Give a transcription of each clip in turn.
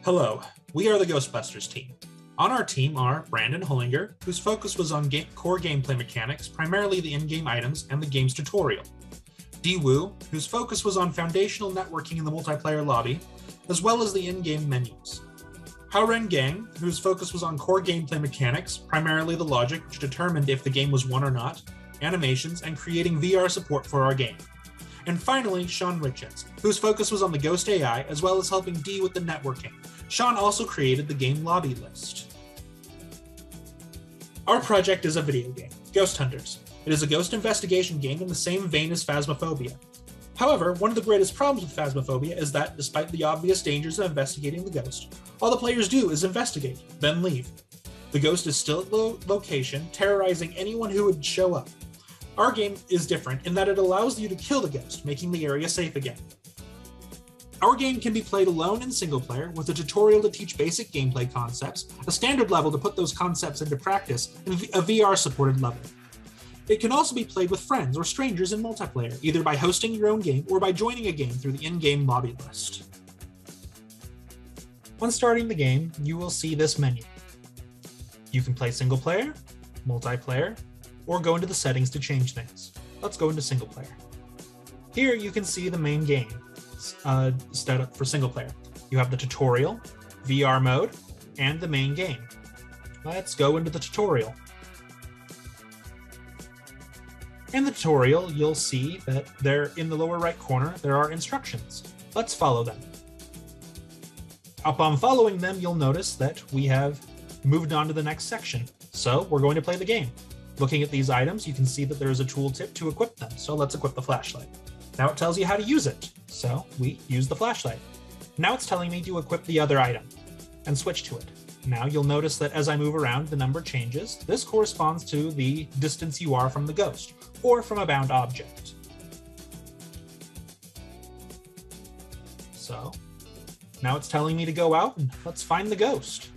Hello, we are the Ghostbusters team. On our team are Brandon Hollinger, whose focus was on core gameplay mechanics, primarily the in-game items and the game's tutorial. Dee Woo, whose focus was on foundational networking in the multiplayer lobby, as well as the in-game menus. Hao Ren Gang, whose focus was on core gameplay mechanics, primarily the logic which determined if the game was won or not, animations, and creating VR support for our game. And finally, Sean Richards, whose focus was on the Ghost AI, as well as helping Dee with the networking. Sean also created the game lobby list. Our project is a video game, Ghost Hunters. It is a ghost investigation game in the same vein as Phasmophobia. However, one of the greatest problems with Phasmophobia is that, despite the obvious dangers of investigating the ghost, all the players do is investigate, then leave. The ghost is still at the location, terrorizing anyone who would show up. Our game is different in that it allows you to kill the ghost, making the area safe again. Our game can be played alone in single player, with a tutorial to teach basic gameplay concepts, a standard level to put those concepts into practice, and a VR-supported level. It can also be played with friends or strangers in multiplayer, either by hosting your own game or by joining a game through the in-game lobby list. When starting the game, you will see this menu. You can play single player, multiplayer, or go into the settings to change things. Let's go into single player. Here you can see the main game set up for single player. You have the tutorial, VR mode, and the main game. Let's go into the tutorial. In the tutorial, you'll see that there in the lower right corner, there are instructions. Let's follow them. Upon following them, you'll notice that we have moved on to the next section. So we're going to play the game. Looking at these items, you can see that there is a tooltip to equip them. So let's equip the flashlight. Now it tells you how to use it. So we use the flashlight. Now it's telling me to equip the other item and switch to it. Now you'll notice that as I move around, the number changes. This corresponds to the distance you are from the ghost or from a bound object. So now it's telling me to go out and let's find the ghost.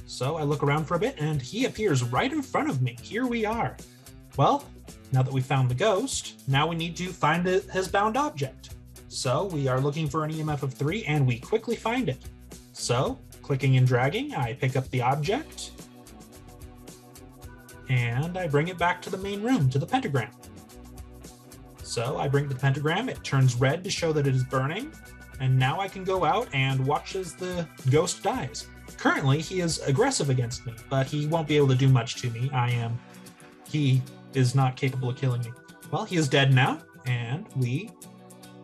So I look around for a bit and he appears right in front of me. Here we are. Well, now that we found the ghost, now we need to find his bound object. So we are looking for an EMF of 3 and we quickly find it. So clicking and dragging, I pick up the object and I bring it back to the main room, to the pentagram. So I bring the pentagram, it turns red to show that it is burning, and now I can go out and watch as the ghost dies. Currently, he is aggressive against me, but he won't be able to do much to me. He is not capable of killing me. Well, he is dead now, and we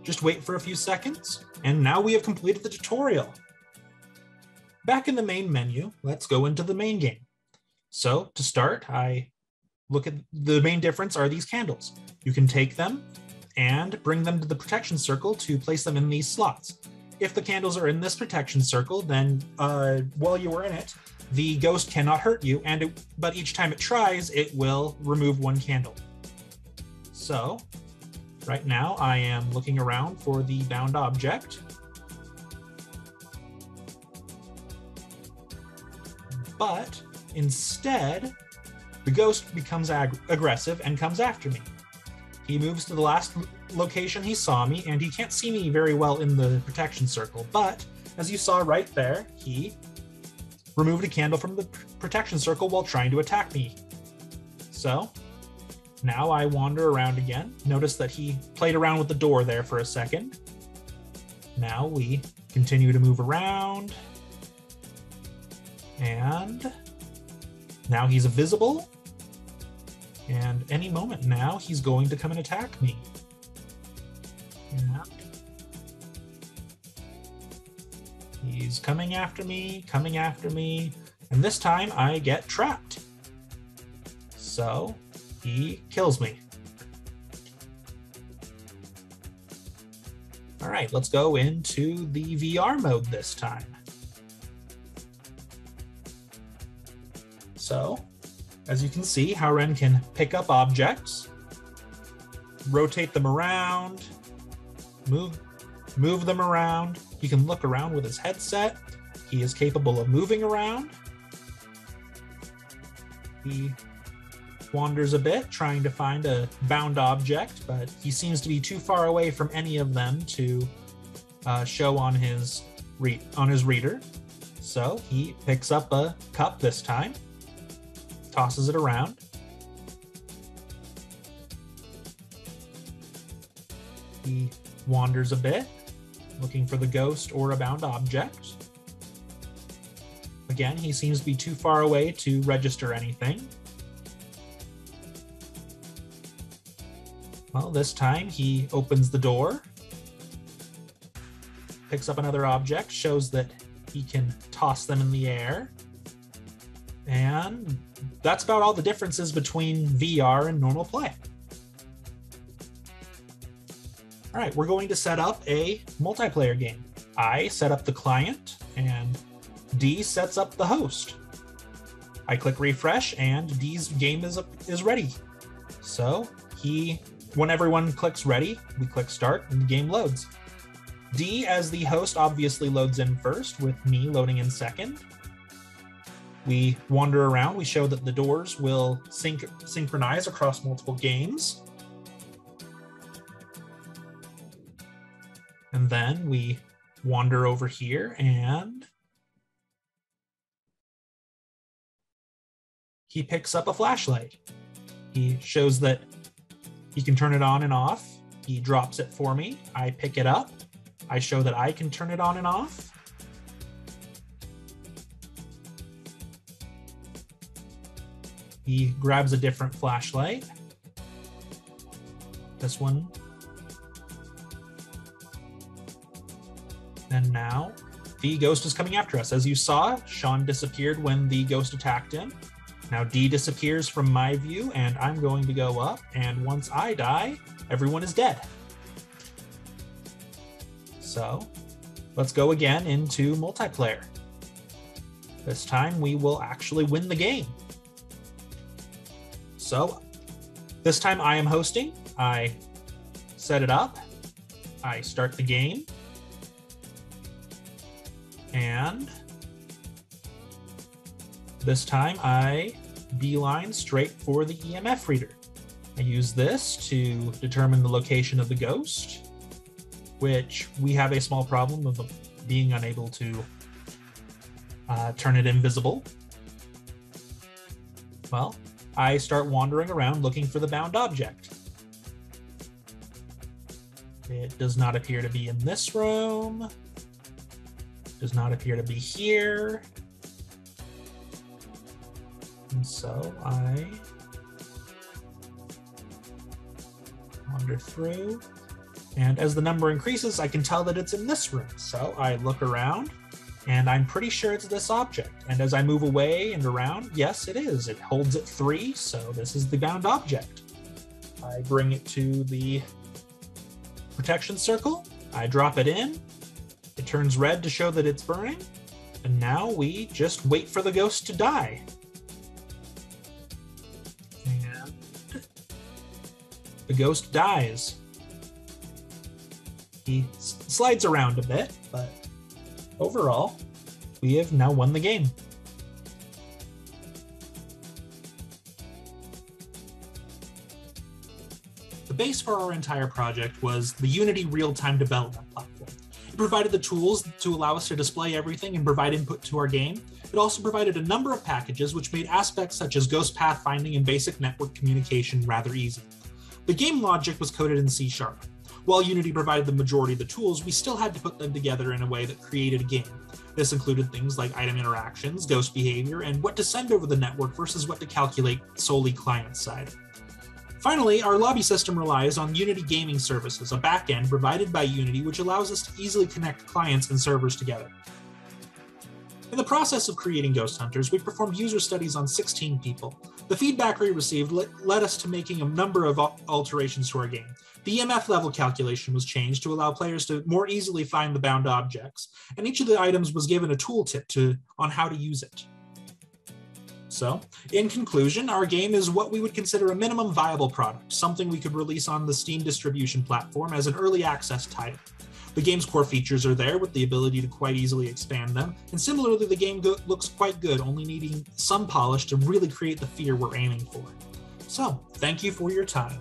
just wait for a few seconds, and now we have completed the tutorial. Back in the main menu, let's go into the main game. So to start, I look at the main difference are these candles. You can take them and bring them to the protection circle to place them in these slots. If the candles are in this protection circle, then while you are in it, the ghost cannot hurt you, but each time it tries, it will remove one candle. So right now I am looking around for the bound object. But instead, the ghost becomes aggressive and comes after me. He moves to the last location he saw me, and he can't see me very well in the protection circle, but as you saw right there, he removed a candle from the protection circle while trying to attack me. So now I wander around again. Notice that he played around with the door there for a second. Now we continue to move around. And now he's invisible. And any moment now, he's going to come and attack me. Yeah. He's coming after me, and this time I get trapped. So he kills me. All right, let's go into the VR mode this time. So, as you can see, Hao Ren can pick up objects, rotate them around, move them around. He can look around with his headset. He is capable of moving around. He wanders a bit, trying to find a bound object, but he seems to be too far away from any of them to show on his reader. So he picks up a cup this time, tosses it around. He wanders a bit, looking for the ghost or a bound object. Again, he seems to be too far away to register anything. Well, this time he opens the door, picks up another object, shows that he can toss them in the air. And that's about all the differences between VR and normal play. All right, we're going to set up a multiplayer game. I set up the client and D sets up the host. I click refresh and D's game is ready. So when everyone clicks ready, we click start and the game loads. D as the host obviously loads in first, with me loading in second. We wander around. We show that the doors will synchronize across multiple games. And then we wander over here and he picks up a flashlight. He shows that he can turn it on and off. He drops it for me. I pick it up. I show that I can turn it on and off. He grabs a different flashlight. This one. And now the ghost is coming after us. As you saw, Sean disappeared when the ghost attacked him. Now D disappears from my view, and I'm going to go up, and once I die, everyone is dead. So let's go again into multiplayer. This time we will actually win the game. So this time I am hosting. I set it up. I start the game. And this time I beeline straight for the EMF reader. I use this to determine the location of the ghost, which we have a small problem of being unable to turn it invisible. Well, I start wandering around looking for the bound object. It does not appear to be in this room. Does not appear to be here. And so I wander through. And as the number increases, I can tell that it's in this room. So I look around, and I'm pretty sure it's this object. And as I move away and around, yes, it is. It holds at 3, so this is the bound object. I bring it to the protection circle. I drop it in. It turns red to show that it's burning. And now we just wait for the ghost to die. And the ghost dies. He slides around a bit, but overall, we have now won the game. The base for our entire project was the Unity real-time development platform. It provided the tools to allow us to display everything and provide input to our game. It also provided a number of packages which made aspects such as ghost pathfinding and basic network communication rather easy. The game logic was coded in C#. While Unity provided the majority of the tools, we still had to put them together in a way that created a game. This included things like item interactions, ghost behavior, and what to send over the network versus what to calculate solely client-side. Finally, our lobby system relies on Unity Gaming Services, a backend provided by Unity which allows us to easily connect clients and servers together. In the process of creating Ghost Hunters, we performed user studies on 16 people. The feedback we received led us to making a number of alterations to our game. The EMF level calculation was changed to allow players to more easily find the bound objects, and each of the items was given a tooltip on how to use it. So, in conclusion, our game is what we would consider a minimum viable product, something we could release on the Steam distribution platform as an early access title. The game's core features are there with the ability to quite easily expand them, and similarly the game looks quite good, only needing some polish to really create the fear we're aiming for. So, thank you for your time.